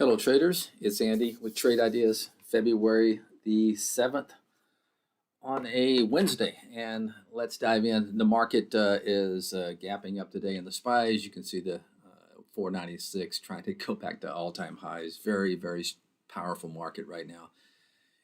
Hello traders, it's Andy with Trade Ideas, February the 7th on a Wednesday, and let's dive in. The market is gapping up today in the SPY. As you can see, the 496 trying to go back to all-time highs. Very, very powerful market right now.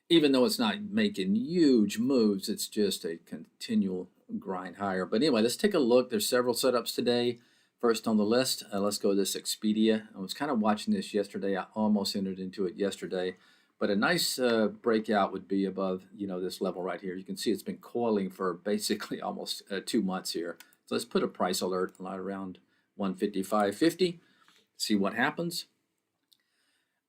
Even though it's not making huge moves, it's just a continual grind higher. But anyway, let's take a look. There's several setups today. First on the list, let's go to this EXPE. I was kind of watching this yesterday. I almost entered into it yesterday, but a nice breakout would be above, this level right here. You can see it's been coiling for basically almost 2 months here. So let's put a price alert around 155.50. See what happens.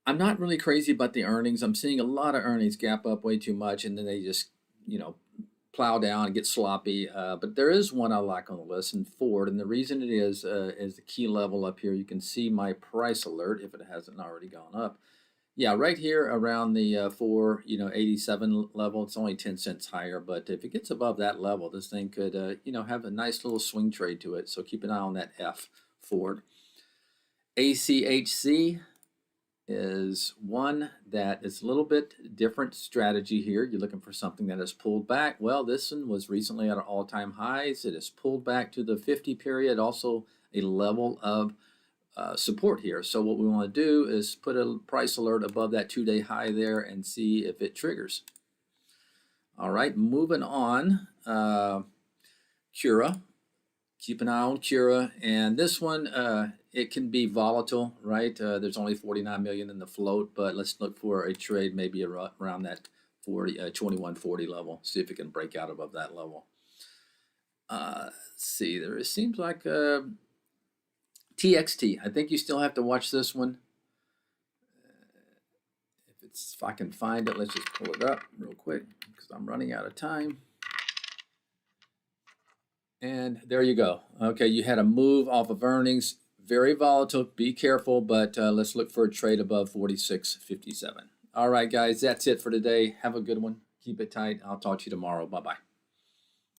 I'm not really crazy about the earnings. I'm seeing a lot of earnings gap up way too much, and then they just, plow down and get sloppy. But there is one I like on the list, and Ford, and the reason it is the key level up here. You can see my price alert if it hasn't already gone up. Yeah, right here around the 487 level. It's only 10 cents higher, but if it gets above that level, this thing could have a nice little swing trade to it. So keep an eye on that F, Ford. ACHC is one that is a little bit different strategy here. You're looking for something that has pulled back. Well, this one was recently at all-time highs. It has pulled back to the 50 period, also a level of support here. So what we want to do is put a price alert above that 2-day high there and see if it triggers. All right, moving on. KURA. Keep an eye on KURA, and this one, it can be volatile, right? There's only 49 million in the float, but let's look for a trade maybe around that 2140 level. See if it can break out above that level. See, it seems like TXT. I think you still have to watch this one. If I can find it, let's just pull it up real quick because I'm running out of time. And there you go. Okay, you had a move off of earnings. Very volatile. Be careful, but let's look for a trade above 46.57. All right, guys, that's it for today. Have a good one. Keep it tight. I'll talk to you tomorrow. Bye-bye.